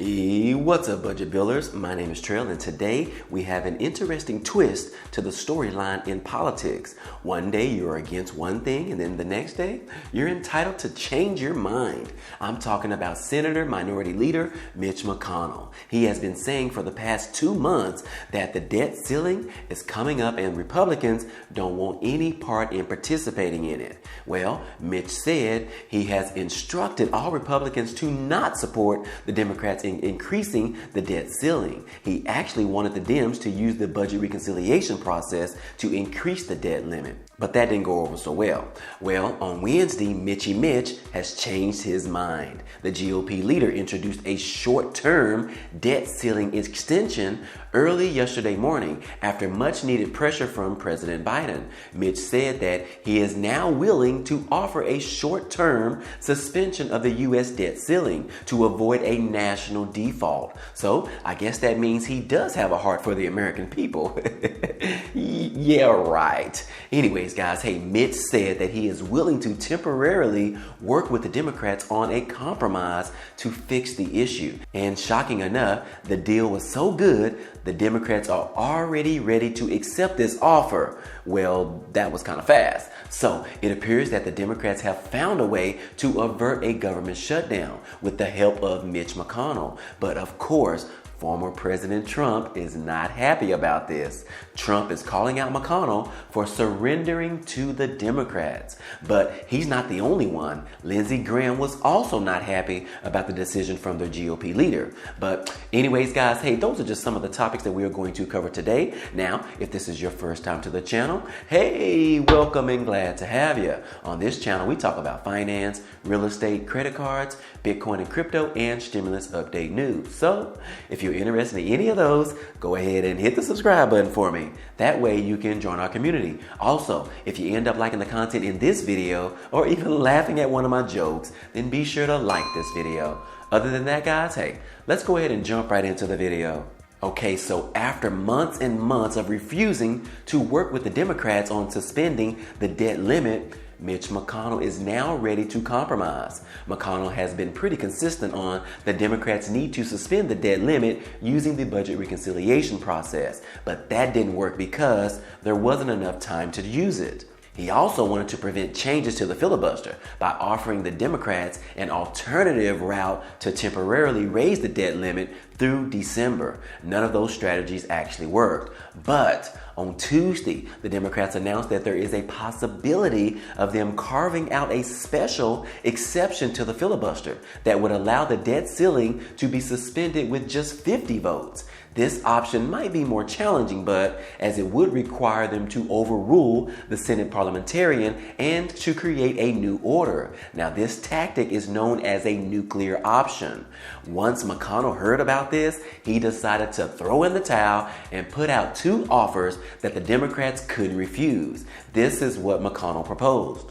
What's up, budget builders? My name is Trail, and today we have an interesting twist to the storyline in politics. One day you're against one thing, and then the next day you're entitled to change your mind. I'm talking about Senator Minority Leader Mitch McConnell. He has been saying for the past 2 months that the debt ceiling is coming up and Republicans don't want any part in participating in it. Well, Mitch said he has instructed all Republicans to not support the Democrats in increasing the debt ceiling. He actually wanted the Dems to use the budget reconciliation process to increase the debt limit. But that didn't go over so well. Well, on Wednesday, Mitchy Mitch has changed his mind. The GOP leader introduced a short-term debt ceiling extension early yesterday morning after much needed pressure from President Biden. Mitch said that he is now willing to offer a short-term suspension of the U.S. debt ceiling to avoid a national default. So I guess that means he does have a heart for the American people. Yeah, right. Anyways, guys, hey, Mitch said that he is willing to temporarily work with the Democrats on a compromise to fix the issue. And shocking enough, the deal was so good, the Democrats are already ready to accept this offer. Well, that was kind of fast. So it appears that the Democrats have found a way to avert a government shutdown with the help of Mitch McConnell. But of course, former President Trump is not happy about this. Trump is calling out McConnell for surrendering to the Democrats. But he's not the only one. Lindsey Graham was also not happy about the decision from their GOP leader. But anyways, guys, hey, those are just some of the topics that we are going to cover today. Now, if this is your first time to the channel, hey, welcome and glad to have you. On this channel, we talk about finance, real estate, credit cards, Bitcoin and crypto, and stimulus update news. So if you're interested in any of those, go ahead and hit the subscribe button for me. That way you can join our community. Also, if you end up liking the content in this video or even laughing at one of my jokes, then be sure to like this video. Other than that, guys, hey, let's go ahead and jump right into the video. Okay, so after months and months of refusing to work with the Democrats on suspending the debt limit, Mitch McConnell is now ready to compromise. McConnell has been pretty consistent on the Democrats need to suspend the debt limit using the budget reconciliation process, but that didn't work because there wasn't enough time to use it. He also wanted to prevent changes to the filibuster by offering the Democrats an alternative route to temporarily raise the debt limit through December. None of those strategies actually worked. But on Tuesday, the Democrats announced that there is a possibility of them carving out a special exception to the filibuster that would allow the debt ceiling to be suspended with just 50 votes. This option might be more challenging, but as it would require them to overrule the Senate parliamentarian and to create a new order. Now, this tactic is known as a nuclear option. Once McConnell heard about this, he decided to throw in the towel and put out 2 offers that the Democrats couldn't refuse. This is what McConnell proposed.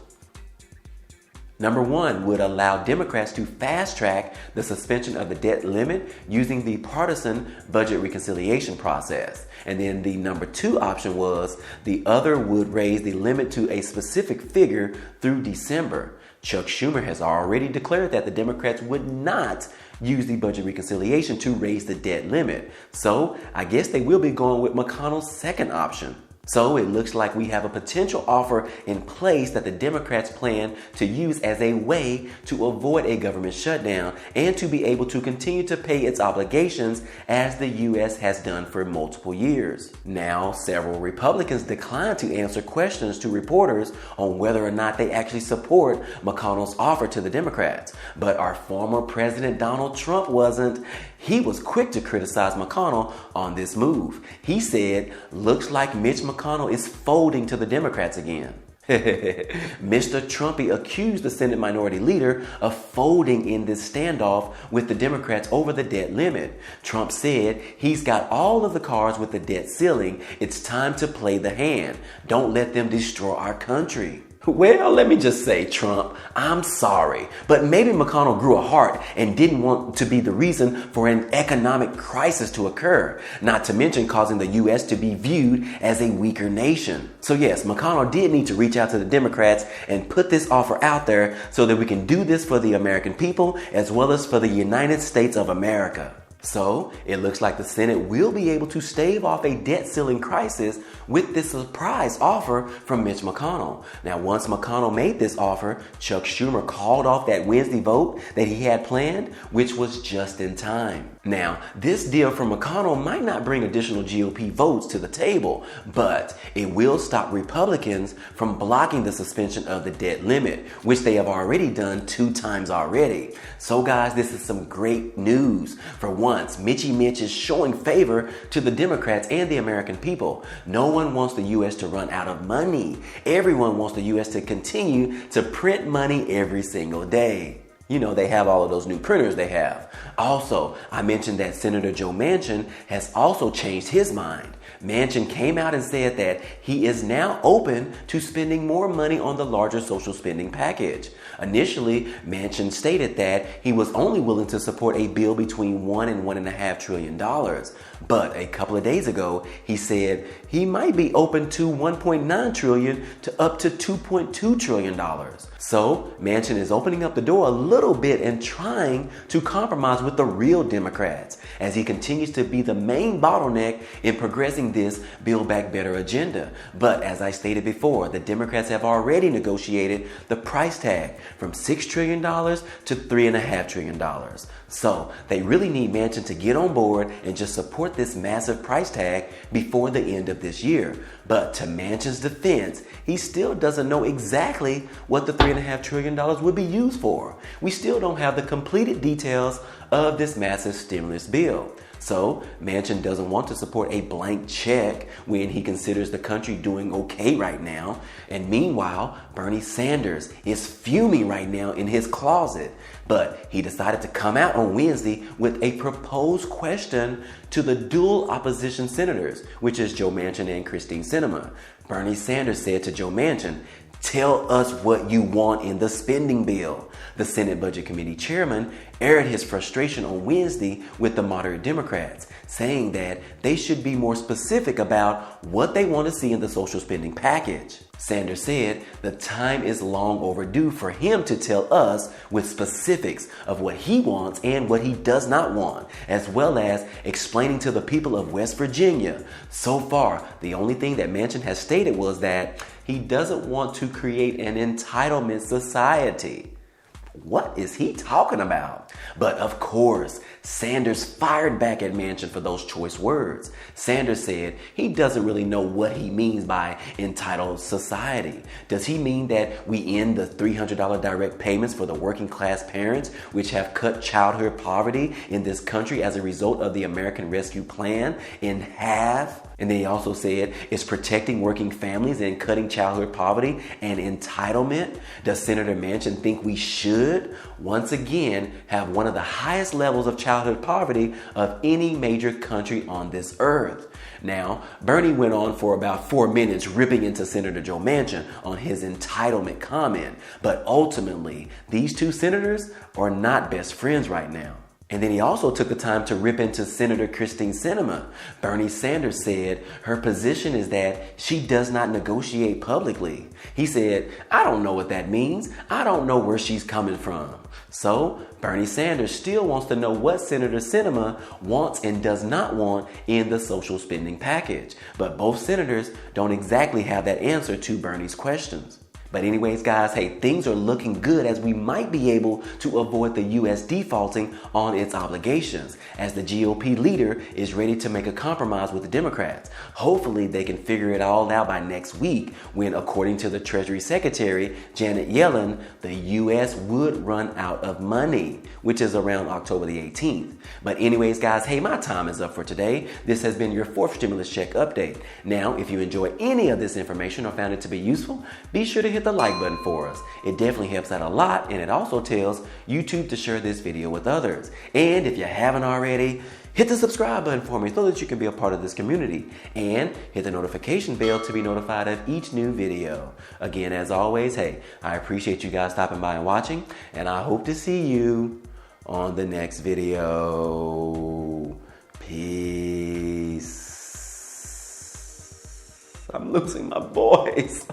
Number 1 would allow Democrats to fast-track the suspension of the debt limit using the partisan budget reconciliation process. And then the number 2 option was the other would raise the limit to a specific figure through December. Chuck Schumer has already declared that the Democrats would not use the budget reconciliation to raise the debt limit. So I guess they will be going with McConnell's second option. So it looks like we have a potential offer in place that the Democrats plan to use as a way to avoid a government shutdown and to be able to continue to pay its obligations as the U.S. has done for multiple years. Now, several Republicans declined to answer questions to reporters on whether or not they actually support McConnell's offer to the Democrats. But our former President Donald Trump wasn't. He was quick to criticize McConnell on this move. He said, "Looks like Mitch McConnell is folding to the Democrats again." Mr. Trumpy accused the Senate Minority Leader of folding in this standoff with the Democrats over the debt limit. Trump said he's got all of the cards with the debt ceiling. It's time to play the hand. Don't let them destroy our country. Well, let me just say, Trump, I'm sorry, but maybe McConnell grew a heart and didn't want to be the reason for an economic crisis to occur, not to mention causing the U.S. to be viewed as a weaker nation. So yes, McConnell did need to reach out to the Democrats and put this offer out there so that we can do this for the American people as well as for the United States of America. So it looks like the Senate will be able to stave off a debt ceiling crisis with this surprise offer from Mitch McConnell. Now, once McConnell made this offer, Chuck Schumer called off that Wednesday vote that he had planned, which was just in time. Now, this deal from McConnell might not bring additional GOP votes to the table, but it will stop Republicans from blocking the suspension of the debt limit, which they have already done 2 times already. So guys, this is some great news. For once, Mitchy Mitch is showing favor to the Democrats and the American people. No one wants the U.S. to run out of money. Everyone wants the U.S. to continue to print money every single day. You know, they have all of those new printers they have. Also, I mentioned that Senator Joe Manchin has also changed his mind. Manchin came out and said that he is now open to spending more money on the larger social spending package. Initially, Manchin stated that he was only willing to support a bill between $1 and $1.5 trillion. But a couple of days ago, he said he might be open to $1.9 trillion to up to $2.2 trillion. So Manchin is opening up the door a little bit and trying to compromise with the real Democrats as he continues to be the main bottleneck in progressing this Build Back Better agenda. But as I stated before, the Democrats have already negotiated the price tag from $6 trillion to $3.5 trillion. So they really need Manchin to get on board and just support this massive price tag before the end of this year. But to Manchin's defense, he still doesn't know exactly what the $3.5 trillion would be used for. We still don't have the completed details of this massive stimulus bill. So Manchin doesn't want to support a blank check when he considers the country doing okay right now. And meanwhile, Bernie Sanders is fuming right now in his closet. But he decided to come out on Wednesday with a proposed question to the dual opposition senators, which is Joe Manchin and Christine Sinema. Bernie Sanders said to Joe Manchin, "Tell us what you want in the spending bill." The Senate Budget Committee chairman aired his frustration on Wednesday with the moderate Democrats, saying that they should be more specific about what they want to see in the social spending package. Sanders said the time is long overdue for him to tell us with specifics of what he wants and what he does not want, as well as explaining to the people of West Virginia. So far, the only thing that Manchin has stated was that he doesn't want to create an entitlement society. What is he talking about? But of course, Sanders fired back at Manchin for those choice words. Sanders said he doesn't really know what he means by entitled society. Does he mean that we end the $300 direct payments for the working class parents, which have cut childhood poverty in this country as a result of the American Rescue Plan, in half? And then he also said, is protecting working families and cutting childhood poverty an entitlement? Does Senator Manchin think we should, once again, have one of the highest levels of childhood poverty of any major country on this earth? Now, Bernie went on for about 4 minutes ripping into Senator Joe Manchin on his entitlement comment. But ultimately, these two senators are not best friends right now. And then he also took the time to rip into Senator Christine Sinema. Bernie Sanders said her position is that she does not negotiate publicly. He said, "I don't know what that means. I don't know where she's coming from." So Bernie Sanders still wants to know what Senator Sinema wants and does not want in the social spending package. But both senators don't exactly have that answer to Bernie's questions. But anyways, guys, hey, things are looking good as we might be able to avoid the U.S. defaulting on its obligations as the GOP leader is ready to make a compromise with the Democrats. Hopefully they can figure it all out by next week when, according to the Treasury Secretary, Janet Yellen, the U.S. would run out of money, which is around October the 18th. But anyways, guys, hey, my time is up for today. This has been your 4th stimulus check update. Now, if you enjoy any of this information or found it to be useful, be sure to hit the like button for us. It definitely helps out a lot, and it also tells YouTube to share this video with others. And if you haven't already, hit the subscribe button for me so that you can be a part of this community, and hit the notification bell to be notified of each new video. Again, as always, hey, I appreciate you guys stopping by and watching, and I hope to see you on the next video. Peace. I'm losing my voice.